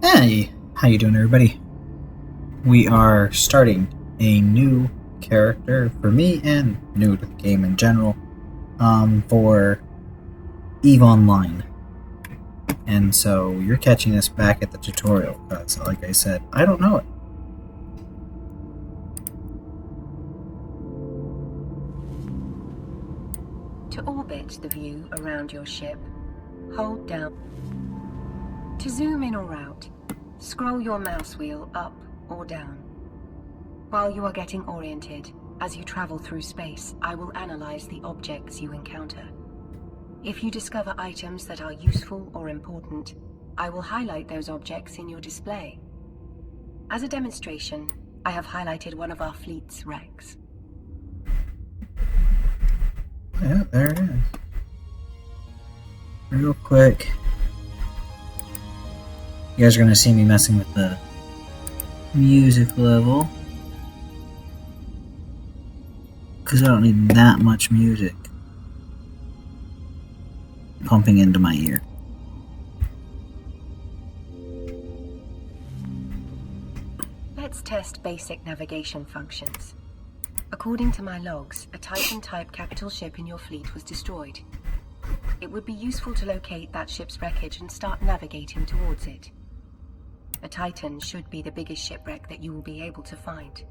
Hey, how you doing, everybody? We are starting a new character for me and new to the game in general, for EVE Online. And so you're catching us back at the tutorial because, like I said, I don't know it. To orbit the view around your ship, hold down. To zoom in or out, scroll your mouse wheel up or down. While you are getting oriented, as you travel through space, I will analyze the objects you encounter. If you discover items that are useful or important, I will highlight those objects in your display. As a demonstration, I have highlighted one of our fleet's wrecks. Yeah, there it is. Real quick. You guys are going to see me messing with the music level, because I don't need that much music pumping into my ear. Let's test basic navigation functions. According to my logs, a Titan-type capital ship in your fleet was destroyed. It would be useful to locate that ship's wreckage and start navigating towards it. A Titan should be the biggest shipwreck that you will be able to find.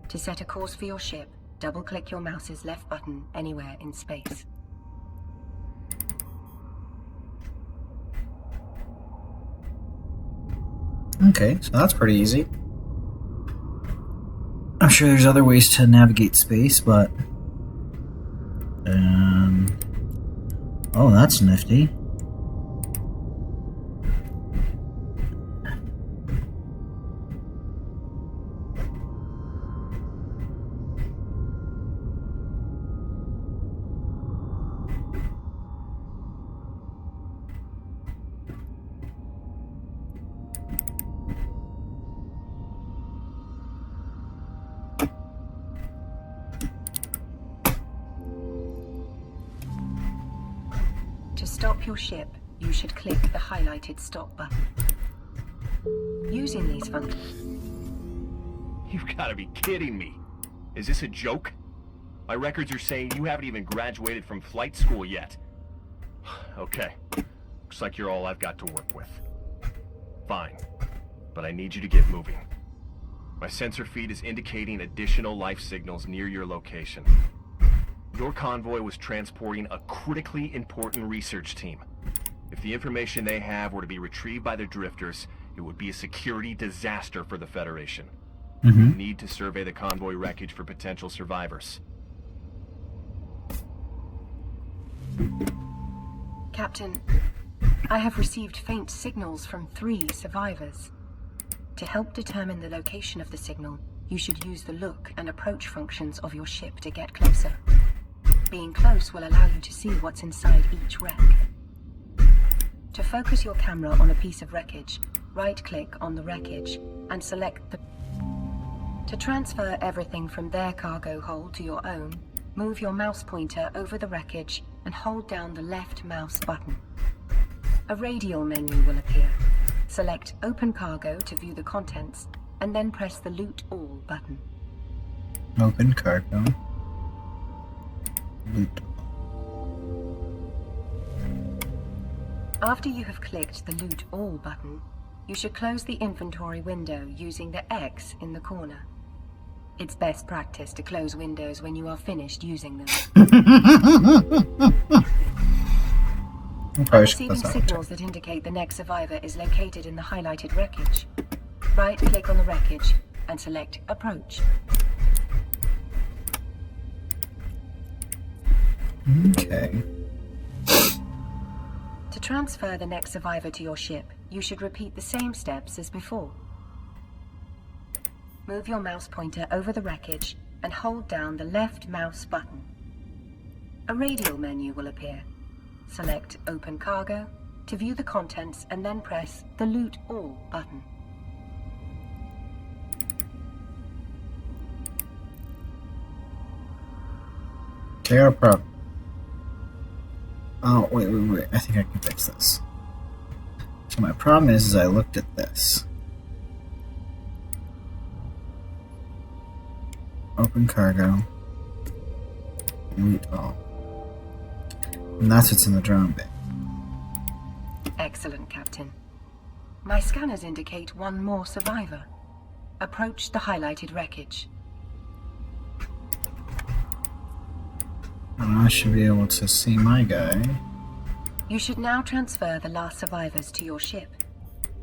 To set a course for your ship, double-click your mouse's left button anywhere in space. Okay, so that's pretty easy. I'm sure there's other ways to navigate space, but... oh, that's nifty. To stop your ship, you should click the highlighted stop button. Using these functions... You've got to be kidding me. Is this a joke? My records are saying you haven't even graduated from flight school yet. Okay. Looks like you're all I've got to work with. Fine. But I need you to get moving. My sensor feed is indicating additional life signals near your location. Your convoy was transporting a critically important research team. If the information they have were to be retrieved by the drifters, it would be a security disaster for the Federation. You need to survey the convoy wreckage for potential survivors. Captain, I have received faint signals from 3 survivors. To help determine the location of the signal, you should use the look and approach functions of your ship to get closer. Being close will allow you to see what's inside each wreck. To focus your camera on a piece of wreckage, right-click on the wreckage and select the... To transfer everything from their cargo hold to your own, move your mouse pointer over the wreckage and hold down the left mouse button. A radial menu will appear. Select Open Cargo to view the contents, and then press the Loot All button. Open cargo. Loot. After you have clicked the Loot All button, you should close the inventory window using the X in the corner. It's best practice to close windows when you are finished using them. Receiving signals that indicate the next survivor is located in the highlighted wreckage. Right-click on the wreckage and select Approach. Okay. To transfer the next survivor to your ship, you should repeat the same steps as before. Move your mouse pointer over the wreckage and hold down the left mouse button. A radial menu will appear. Select Open Cargo to view the contents and then press the Loot All button. Care Pro. Oh, wait. I think I can fix this. So my problem is I looked at this. Open cargo. Delete all. And that's what's in the drone bay. Excellent, Captain. My scanners indicate one more survivor. Approach the highlighted wreckage. And I should be able to see my guy. You should now transfer the last survivors to your ship.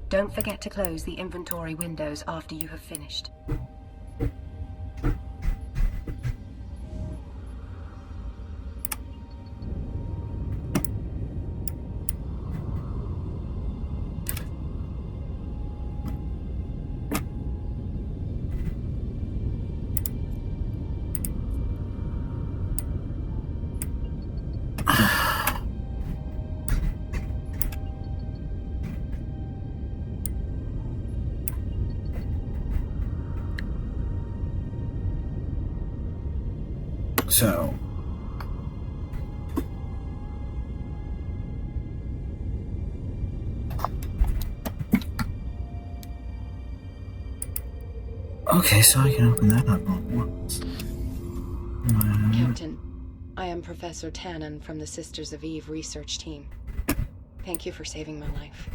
Don't forget to close the inventory windows after you have finished. So, okay, so I can open that up all at once. Captain, I am Professor Tannen from the Sisters of Eve research team. Thank you for saving my life.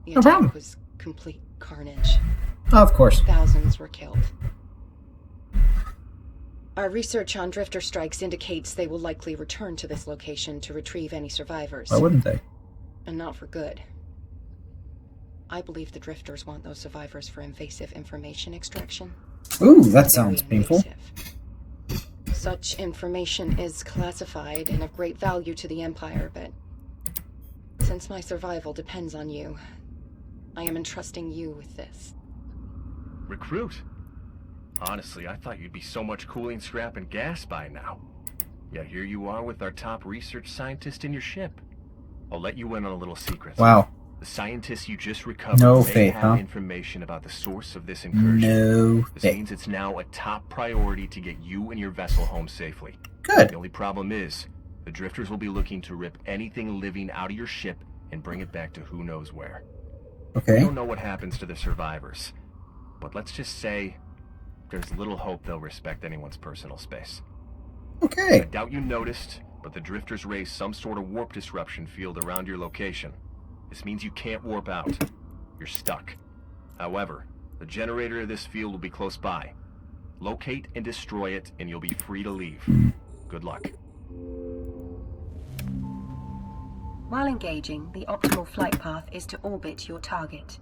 The No problem. attack was complete carnage. Oh, of course. Thousands were killed. Our research on drifter strikes indicates they will likely return to this location to retrieve any survivors. Why wouldn't they? And not for good. I believe the drifters want those survivors for invasive information extraction. Ooh, that Very sounds painful. invasive. Such information is classified and of great value to the Empire, but since my survival depends on you, I am entrusting you with this. Recruit? Honestly, I thought you'd be so much cooling scrap and gas by now. Yet here you are with our top research scientist in your ship. I'll let you in on a little secret. Wow. The scientists you just recovered No may faith, have huh? information about the source of this incursion. No This faith. means it's now a top priority to get you and your vessel home safely. Good. The only problem is, the drifters will be looking to rip anything living out of your ship and bring it back to who knows where. We Okay. don't know what happens to the survivors, but let's just say there's little hope they'll respect anyone's personal space. I Okay. doubt you noticed, but the drifters raised some sort of warp disruption field around your location. This means you can't warp out. You're stuck. However, the generator of this field will be close by. Locate and destroy it, and you'll be free to leave. Good luck. While engaging, the optimal flight path is to orbit your target.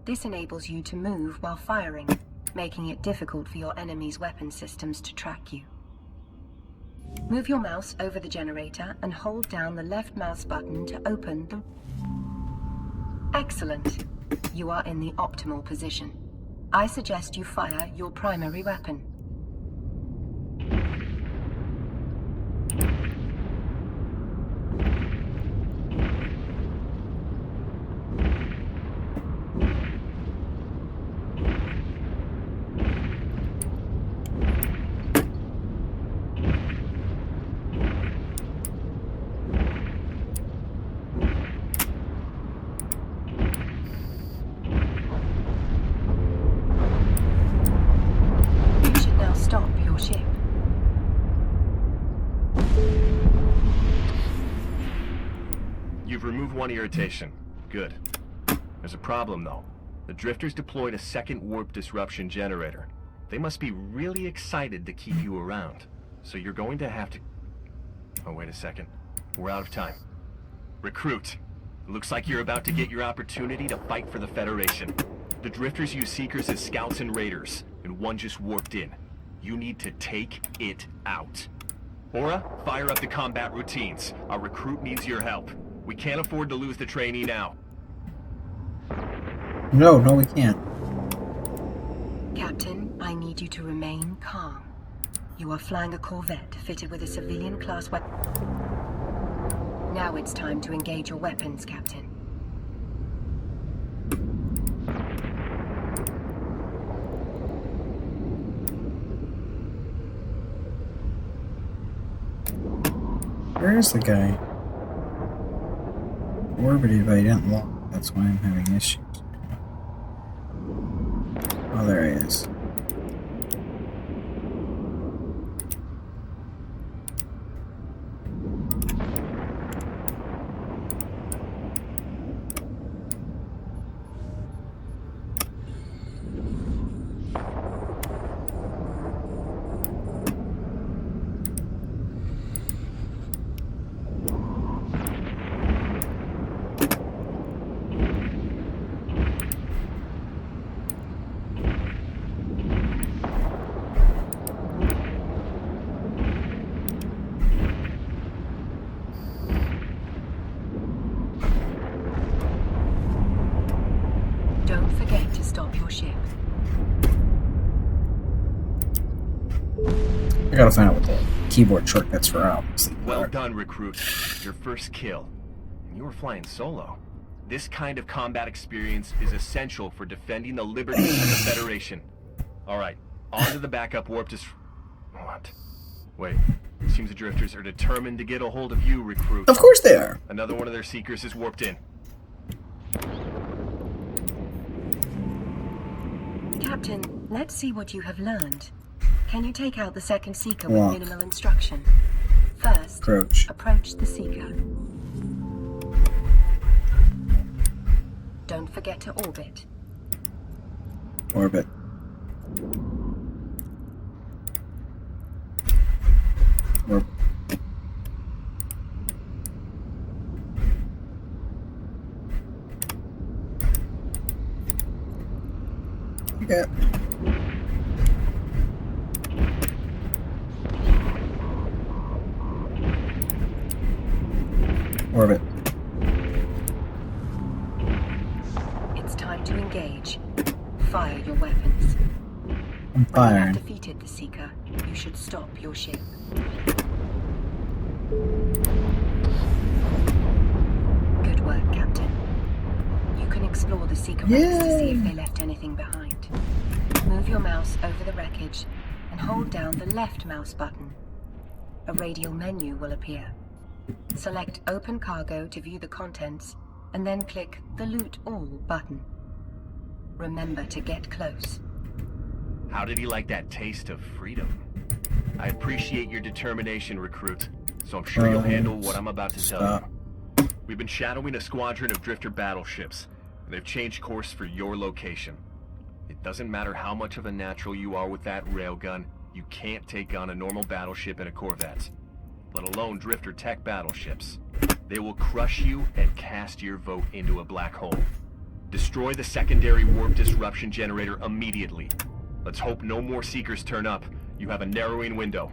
This enables you to move while firing, making it difficult for your enemy's weapon systems to track you. Move your mouse over the generator and hold down the left mouse button to open the... Excellent. You are in the optimal position. I suggest you fire your primary weapon. You should now stop your ship. You've removed one irritation. Good. There's a problem, though. The drifters deployed a second warp disruption generator. They must be really excited to keep you around. So you're going to have to... Oh, wait a second. We're out of time. Recruit. Looks like you're about to get your opportunity to fight for the Federation. The drifters use Seekers as scouts and raiders, and one just warped in. You need to take it out. Aura, fire up the combat routines. Our recruit needs your help. We can't afford to lose the trainee now. No, we can't. Captain, I need you to remain calm. You are flying a corvette fitted with a civilian-class weapon. Now it's time to engage your weapons, Captain. Where is the guy? Orbited, but he didn't That's why I'm having issues. Oh, there he is. Don't forget to stop your ship. I gotta find out what the keyboard shortcuts for Alex. Well done, recruit. Your first kill. And you were flying solo. This kind of combat experience is essential for defending the liberties of the Federation. Alright, on to the backup warp What? Wait, it seems the drifters are determined to get a hold of you, recruit. Of course they are. Another one of their seekers is warped in. Captain, let's see what you have learned. Can you take out the second seeker Walk. with minimal instruction? First, approach the seeker. Don't forget to orbit. Orbit. Orbit. Okay. Orbit. It's time to engage. Fire your weapons. I'm When you firing. have defeated the seeker, you should stop your ship. Good work, Captain. You can explore the seeker wrecks to see if they left anything behind. Move your mouse over the wreckage and hold down the left mouse button. A radial menu will appear. Select Open Cargo to view the contents, and then click the Loot All button. Remember to get close. How did he like that taste of freedom? I appreciate your determination, recruit, so I'm sure you'll handle what I'm about to tell you. We've been shadowing a squadron of drifter battleships, and they've changed course for your location. It doesn't matter how much of a natural you are with that railgun, you can't take on a normal battleship in a Corvette, let alone drifter tech battleships. They will crush you and cast your vote into a black hole. Destroy the secondary warp disruption generator immediately. Let's hope no more seekers turn up. You have a narrowing window.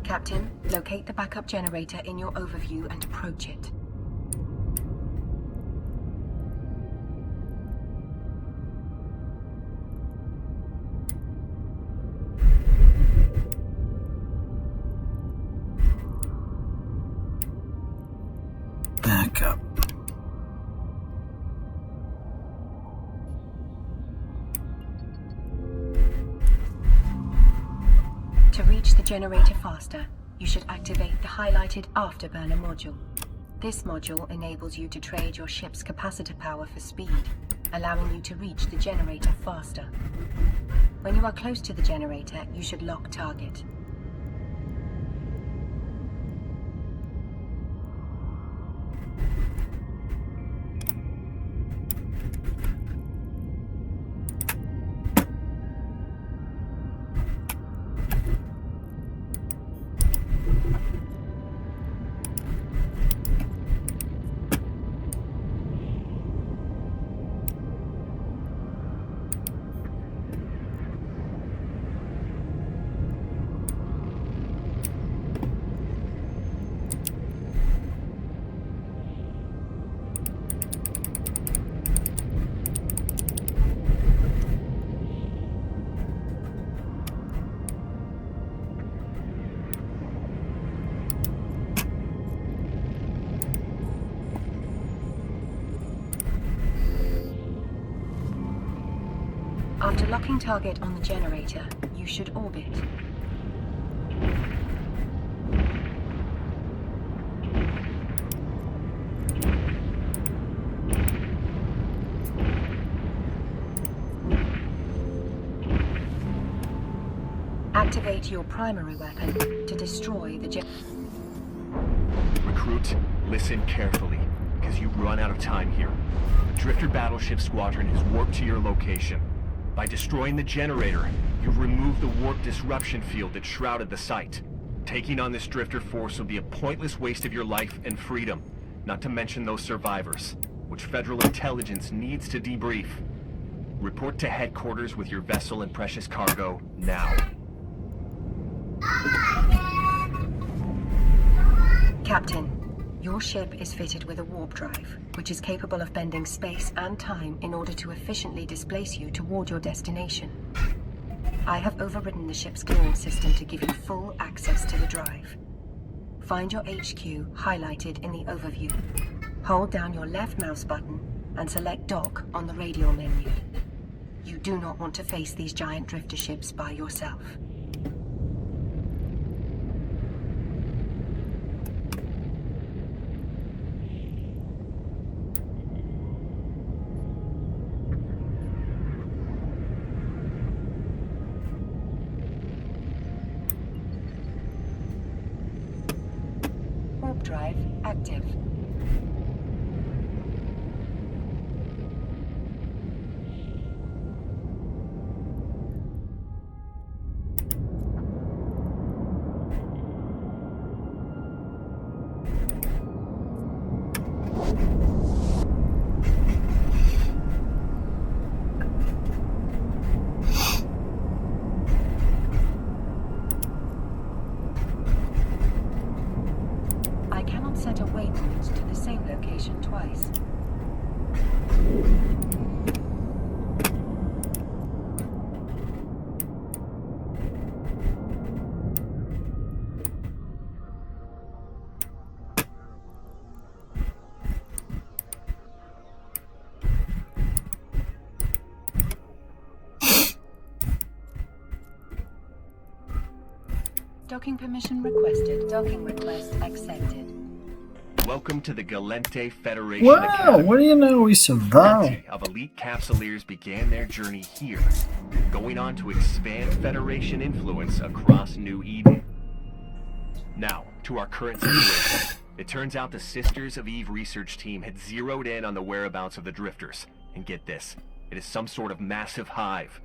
Captain, locate the backup generator in your overview and approach it. Backup. To reach the generator faster, you should activate the highlighted Afterburner module. This module enables you to trade your ship's capacitor power for speed, allowing you to reach the generator faster. When you are close to the generator, you should lock target. After locking target on the generator, you should orbit. Activate your primary weapon to destroy the Recruit, listen carefully, because you've run out of time here. The Drifter Battleship Squadron has warped to your location. By destroying the generator, you've removed the warp disruption field that shrouded the site. Taking on this Drifter force will be a pointless waste of your life and freedom, not to mention those survivors, which Federal Intelligence needs to debrief. Report to headquarters with your vessel and precious cargo, now. Captain, your ship is fitted with a warp drive, which is capable of bending space and time in order to efficiently displace you toward your destination. I have overridden the ship's clearance system to give you full access to the drive. Find your HQ highlighted in the overview. Hold down your left mouse button and select Dock on the radial menu. You do not want to face these giant drifter ships by yourself. Warp drive active. I cannot set a waypoint to the same location twice. Docking permission requested. Docking request accepted. Welcome to the Gallente Federation Wow, Cathia. what do you know? We survived. Of elite capsuleers began their journey here, going on to expand Federation influence across New Eden. Now, to our current situation. It turns out the Sisters of Eve research team had zeroed in on the whereabouts of the Drifters. And get this, it is some sort of massive hive.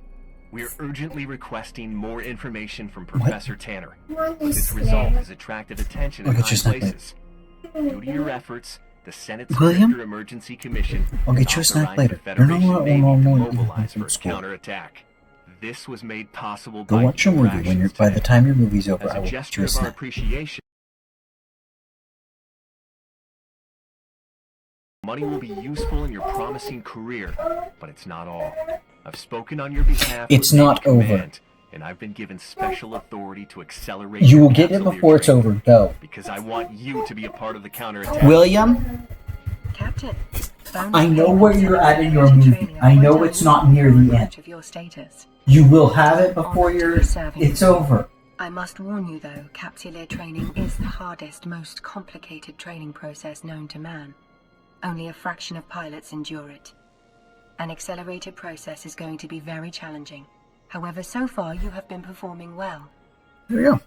We are urgently requesting more information from Professor Tanner. This result has attracted attention in high places. Due to your efforts, the Senate's William? Drifter Emergency Commission I'll get you a has snack authorized later. the You're not Federation Navy normal to eating mobilize from for a school. counterattack. This was made possible Go by watch your your movie. When you're actions by the today. time your movie's over, As I a will get gesture you a of our snack. appreciation, money will be useful in your promising career, but it's not all. I've spoken on your behalf. It's with not Major over. Command, and I've been given special authority to accelerate. You your will get it capsuleer before it's training, over. Go. because I want you to be a part of the counterattack. William, Captain, I know where you're at in your movie. I know it's not near the end. Of your status. You will have it before it's over. I must warn you though, capsuleer training is the hardest, most complicated training process known to man. Only a fraction of pilots endure it. An accelerated process is going to be very challenging. However, so far you have been performing well. There we go.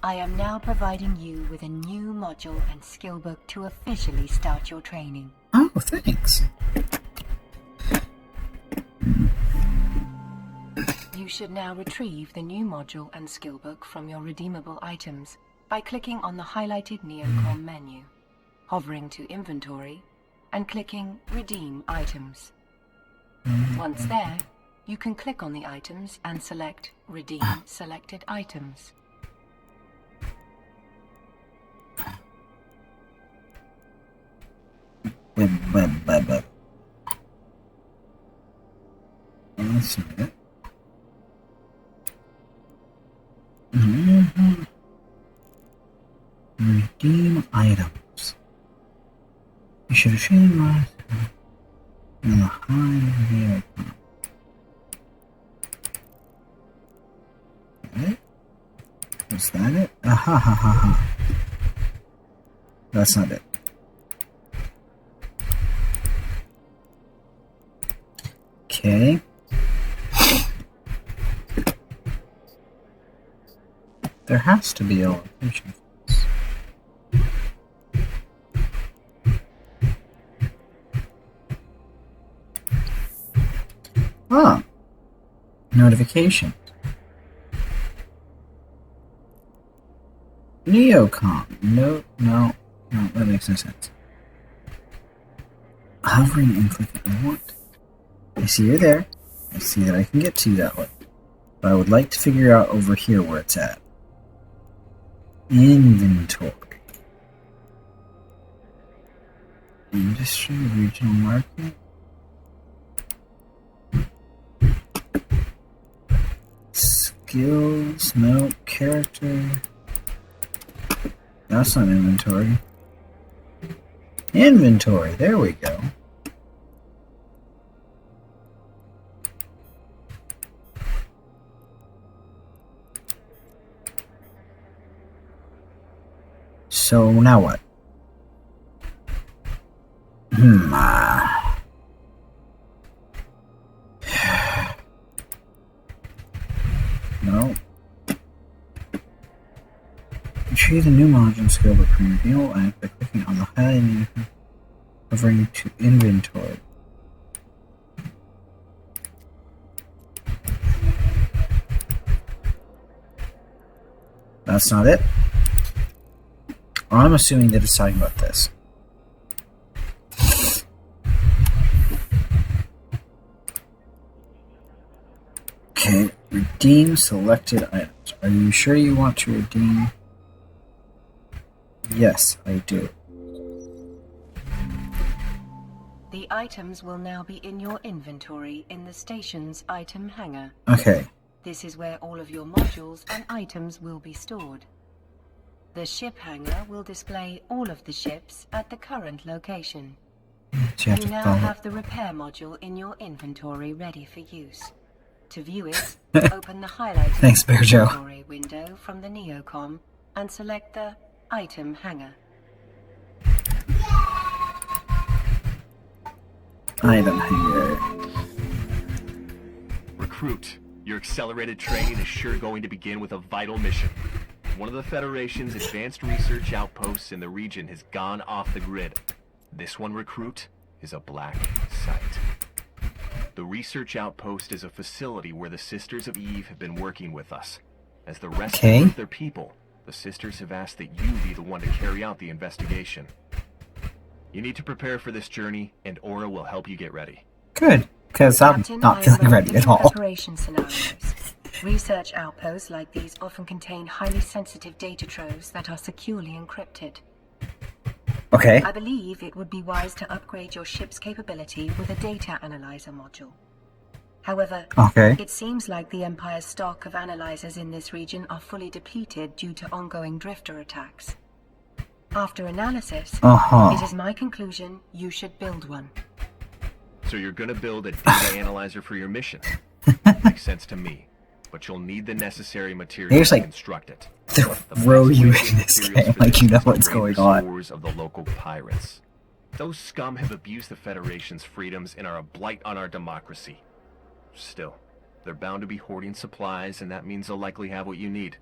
I am now providing you with a new module and skill book to officially start your training. Oh, thanks. You should now retrieve the new module and skill book from your redeemable items by clicking on the highlighted Neocom menu, hovering to Inventory, and clicking Redeem Items. Once there, you can click on the items and select Redeem Selected Items. That's it. Redeem items. You should have seen my in the high here. Is that it? Aha ha ha ha. That's not it. Okay. There has to be a location for this. Ah. Notification. Neocom. No, that makes no sense. Hovering and clicking. What? I see you're there. I see that I can get to you that way. But I would like to figure out over here where it's at. Inventory. Industry, regional market. Skills, no, character. That's not inventory. Inventory, there we go. So now what? No. Retrieve the new module skill by reveal and by clicking on the highlight menu, hovering to inventory. That's not it. I'm assuming that it's talking about this. Okay, redeem selected items. Are you sure you want to redeem? Yes, I do. The items will now be in your inventory in the station's item hangar. Okay. This is where all of your modules and items will be stored. The ship hangar will display all of the ships at the current location. You now have the repair module in your inventory ready for use. To view it, open the highlighted inventory window from the Neocom and select the item hangar. Item hangar. Recruit, your accelerated training is sure going to begin with a vital mission. One of the Federation's advanced research outposts in the region has gone off the grid. This one, Recruit, is a black site. The research outpost is a facility where the Sisters of Eve have been working with us. As the rescue of their people, the Sisters have asked that you be the one to carry out the investigation. You need to prepare for this journey, and Aura will help you get ready. Good, because I'm not feeling ready at all. Preparation scenarios. Research outposts like these often contain highly sensitive data troves that are securely encrypted. Okay. I believe it would be wise to upgrade your ship's capability with a data analyzer module. However, it seems like the Empire's stock of analyzers in this region are fully depleted due to ongoing drifter attacks. After analysis, it is my conclusion you should build one. So you're gonna build a data analyzer for your mission? Makes sense to me. But you'll need the necessary materials to construct it. Throw you in this game like you know what's going on. Of the local pirates. Those scum have abused the Federation's freedoms and are a blight on our democracy. Still, they're bound to be hoarding supplies, and that means they'll likely have what you need.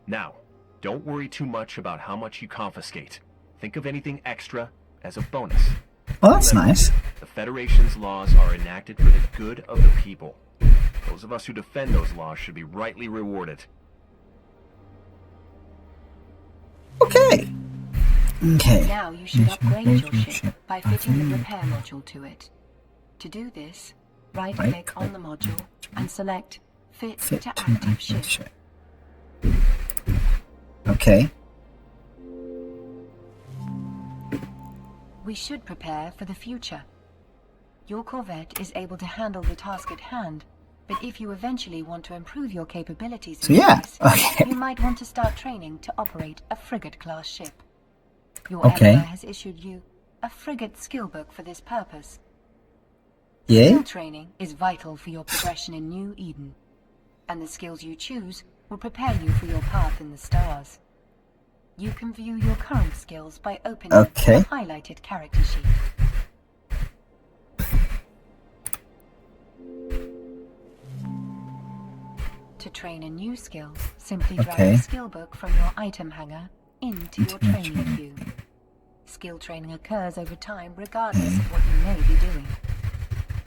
Now, don't worry too much about how much you confiscate. Think of anything extra as a bonus. Well, that's nice. The Federation's laws are enacted for the good of the people. Those of us who defend those laws should be rightly rewarded. Okay. Now you should upgrade your ship by fitting the repair module to it. To do this, right-click on the module and select Fit to Active Ship. Okay. We should prepare for the future. Your corvette is able to handle the task at hand, but if you eventually want to improve your capabilities in space, you might want to start training to operate a frigate-class ship. Your Emperor has issued you a frigate skill book for this purpose. Skill training is vital for your progression in New Eden, and the skills you choose will prepare you for your path in the stars. You can view your current skills by opening the highlighted character sheet. To to train a new skill, simply drag Okay. the skill book from your item hanger into your training queue. Skill training occurs over time regardless of what you may be doing.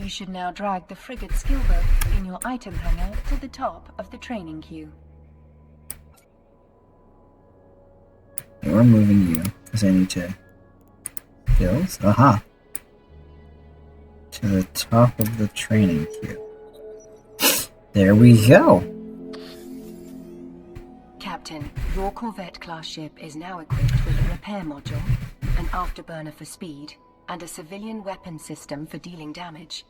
You should now drag the frigate skill book in your item hanger to the top of the training queue. Okay, we're moving you, because I need to... Skills? Aha! To the top of the training queue. There we go! Captain, your Corvette-class ship is now equipped with a repair module, an afterburner for speed, and a civilian weapon system for dealing damage.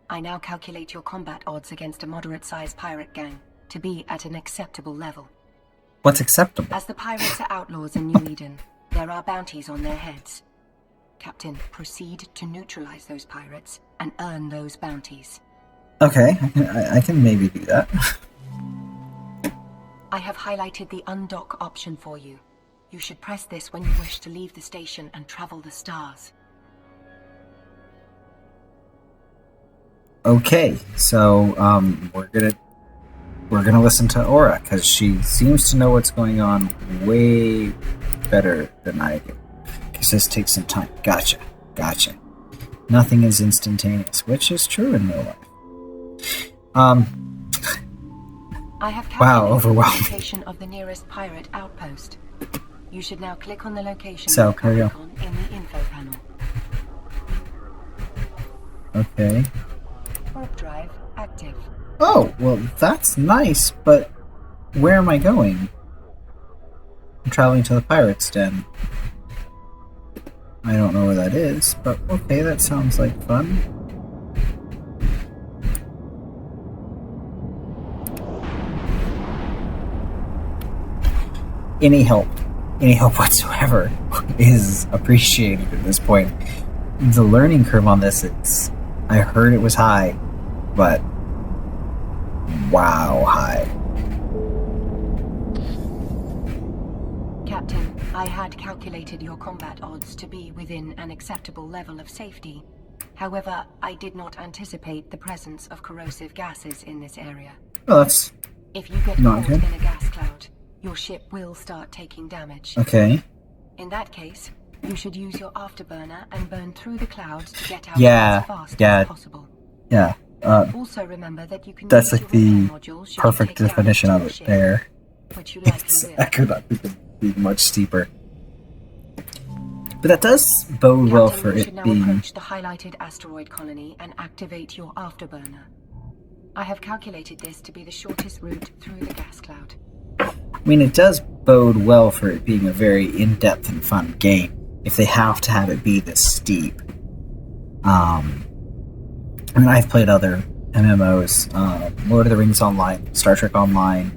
I now calculate your combat odds against a moderate-sized pirate gang to be at an acceptable level. What's acceptable? As the pirates are outlaws in New Eden, there are bounties on their heads. Captain, proceed to neutralize those pirates and earn those bounties. Okay, I can maybe do that. I have highlighted the undock option for you. You should press this when you wish to leave the station and travel the stars. Okay, so we're gonna listen to Aura, because she seems to know what's going on way better than I do. Because this takes some time. Gotcha. Nothing is instantaneous, which is true in real life. I have Wow, calculated the overwhelming. location of the nearest pirate outpost. You should now click on the location So, with the here we go. icon in the info panel. Okay. Warp drive active. Oh, well, that's nice, but where am I going? I'm traveling to the Pirates' Den. I don't know where that is, but okay, that sounds like fun. Any help whatsoever is appreciated at this point. The learning curve on this, I heard it was high, but wow, high. Captain, I had calculated your combat odds to be within an acceptable level of safety. However, I did not anticipate the presence of corrosive gases in this area. Well, that's If you get Not caught good. in a gas cloud, your ship will start taking damage. okay. In that case, you should use your afterburner and burn through the clouds to get out Yeah, as fast yeah. as possible. Yeah, Also remember that you can that's use like your the repair module should you perfect take damage definition to of your it ship, there. which you likely will. I could not be much steeper. But that does bode well Captain, for you it should now being... approach the highlighted asteroid colony and activate your afterburner. I have calculated this to be the shortest route through the gas cloud. I mean, it does bode well for it being a very in-depth and fun game, if they have to have it be this steep. I mean, I've played other MMOs, Lord of the Rings Online, Star Trek Online.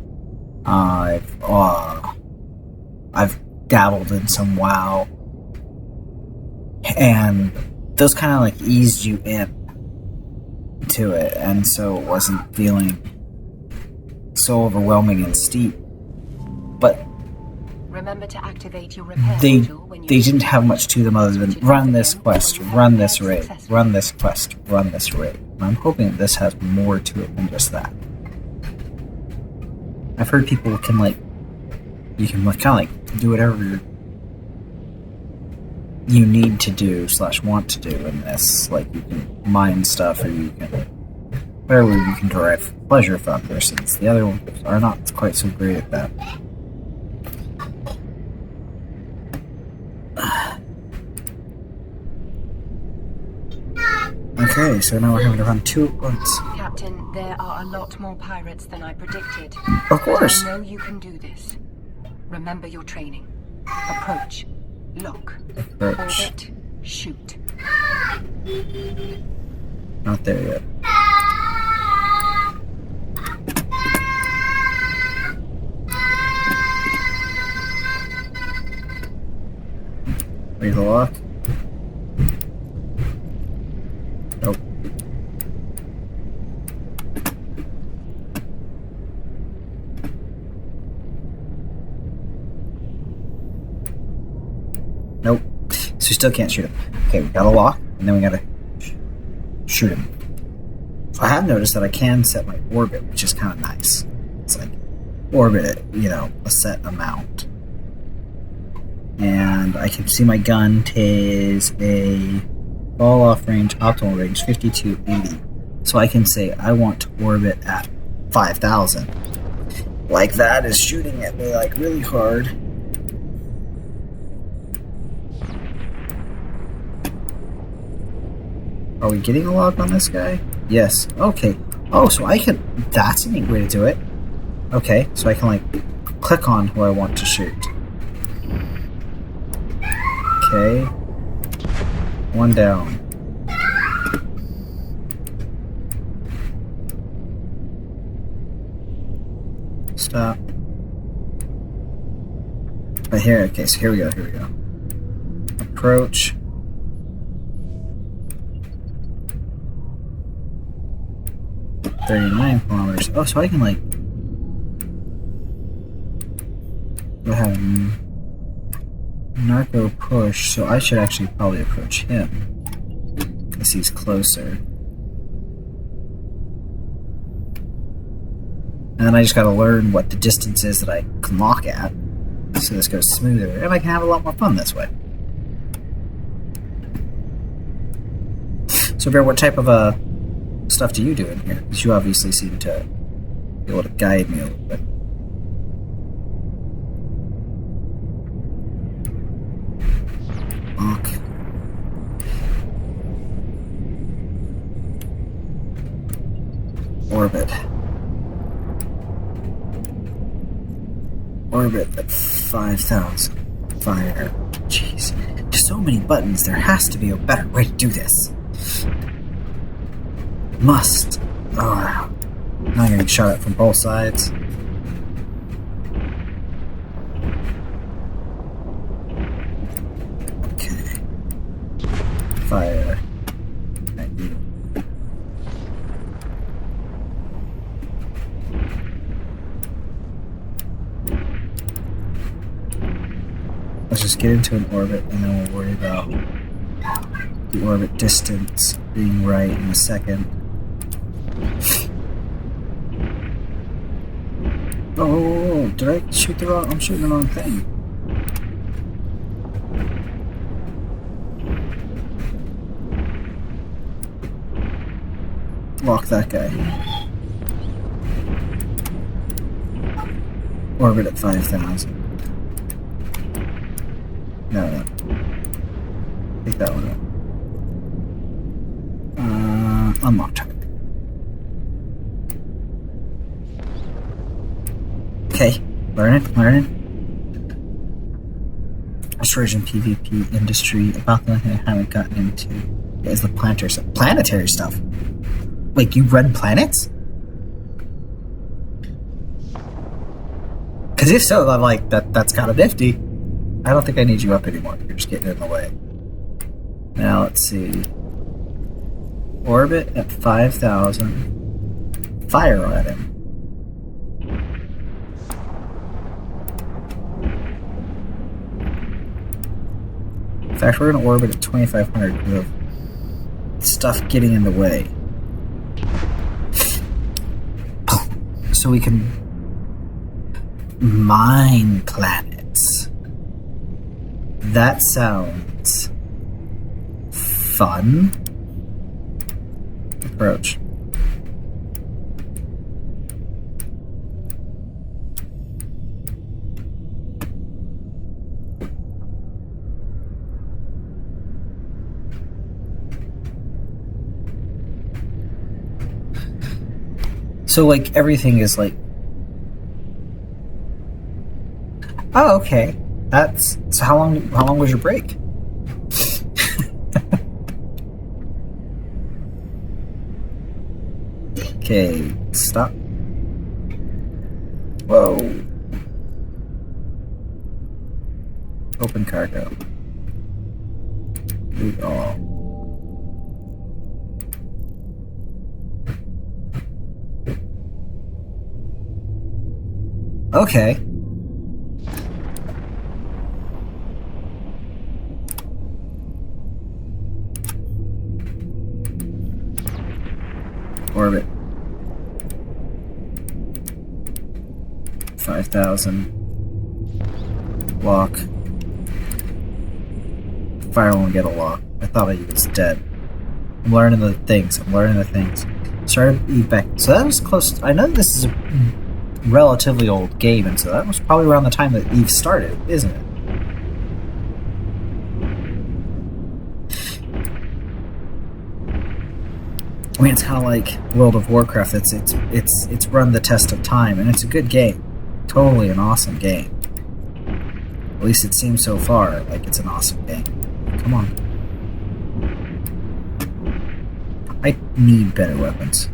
I've dabbled in some WoW, and those kind of like eased you in to it, and so it wasn't feeling so overwhelming and steep. But Remember to activate your repair they module when you didn't have much to them other than run this quest, run this raid, run this quest, run this raid. And I'm hoping that this has more to it than just that. I've heard people you can kind of like do whatever you need to do / want to do in this. Like you can mine stuff, or you can whatever you can derive pleasure from. Versus the other ones are not quite so great at that. Okay, so now we're having to run 2 at once. Captain, there are a lot more pirates than I predicted. Of course. I know you can do this. Remember your training. Approach. Lock. Approach. Orbit. Shoot. Not there yet. Read the lock. Nope. Nope. So we still can't shoot him. Okay, we gotta lock, and then we gotta shoot him. So I have noticed that I can set my orbit, which is kind of nice. orbit it, you know, a set amount. And I can see my gun is a fall off range, optimal range 5280. So I can say I want to orbit at 5,000. Like that is shooting at me like really hard. Are we getting a log on this guy? Yes. Okay. Oh, so I can... That's a neat way to do it. Okay, so I can, like, click on who I want to shoot. Okay. One down. Stop. But here, okay, so here we go. Approach. $39 kilometers. Oh, so I can like go ahead and narco push. So I should actually probably approach him because he's closer. And then I just got to learn what the distance is that I can lock at, so this goes smoother, and I can have a lot more fun this way. So, Bear, what type of stuff do you do in here? Because you obviously seem to be able to guide me a little bit. Okay. Orbit. Orbit at 5,000. Fire. Jeez. There's so many buttons. There has to be a better way to do this. Must. Oh. Now I'm getting shot at from both sides. Okay. Fire. Thank you. Let's just get into an orbit and then we'll worry about the orbit distance being right in a second. Oh, did I shoot the wrong? I'm shooting the wrong thing. Lock that guy. Orbit at 5,000. No. Take that one up. Unlock target. Okay, learning. Restoration PvP industry. About the only thing I haven't gotten into is the planetary stuff. Like, you run planets? Because if so, I'm like, that's kind of nifty. I don't think I need you up anymore. You're just getting in the way. Now, let's see. Orbit at 5,000. Fire at him. In fact, we're going to orbit at 2,500 because of stuff getting in the way. So we can mine planets. That sounds fun. Approach. So, like, everything is like... Oh, okay. That's... So how long was your break? Okay, stop. Whoa. Open cargo. Loot all. Okay. Orbit. 5,000. Lock. Fire won't get a lock. I thought he was dead. I'm learning the things. Started Eve back. So that was close. I know this is a relatively old game, and so that was probably around the time that Eve started, isn't it? I mean, it's kind of like World of Warcraft. It's run the test of time, and it's a good game. Totally an awesome game. At least it seems so far like it's an awesome game. Come on. I need better weapons.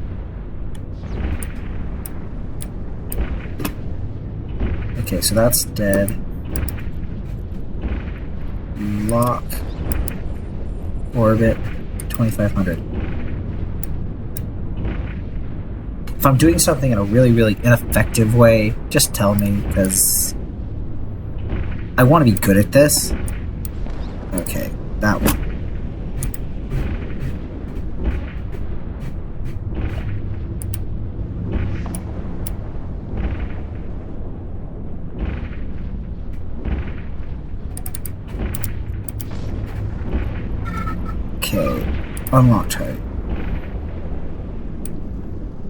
Okay, so that's dead. Lock. Orbit. 2,500. If I'm doing something in a really, really ineffective way, just tell me, because I want to be good at this. Okay, that one. Okay, unlock target.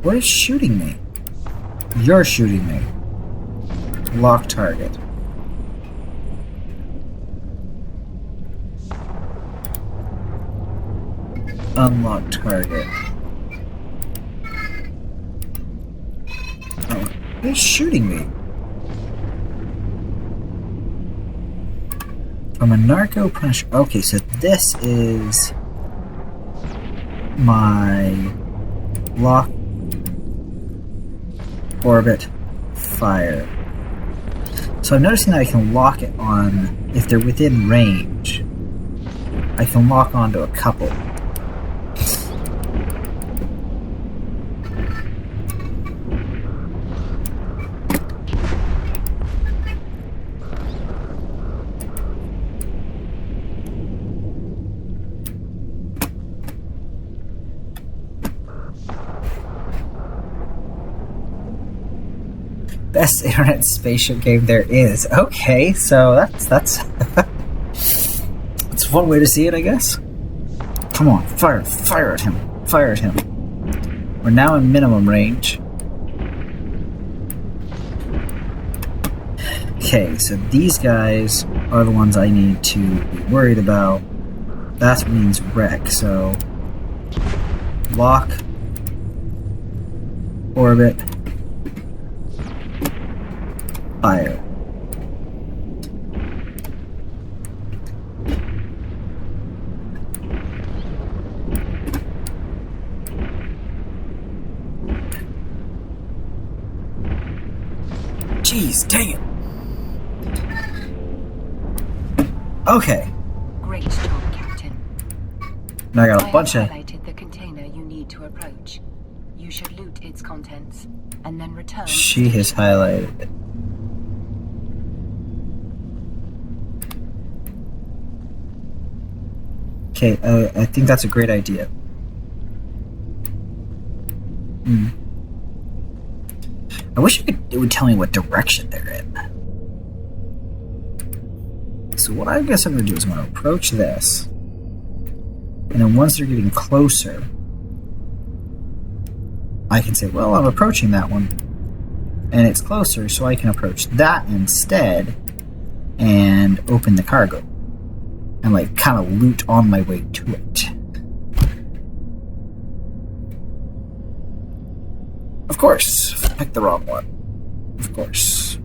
What is shooting me? You're shooting me. Lock target. Unlock target. Oh, he's shooting me. From a narco punch. Okay, so this is my lock. Orbit. Fire. So I'm noticing that I can lock it on, if they're within range, I can lock onto a couple. Best internet spaceship game there is. Okay, so that's that's one way to see it, I guess. Come on, fire at him, fire at him. We're now in minimum range. Okay, so these guys are the ones I need to be worried about. That means wreck, so lock, orbit, fire. Jeez, dang it. Okay. Great job, Captain. Now I got a bunch of... I have highlighted the container you need to approach. You should loot its contents, and then return... She has highlighted it. Okay, I think that's a great idea. I wish it would tell me what direction they're in. So what I guess I'm going to do is I'm going to approach this. And then once they're getting closer, I can say, well, I'm approaching that one. And it's closer, so I can approach that instead and open the cargo. And like kind of loot on my way to it. Of course, I picked the wrong one. Of course.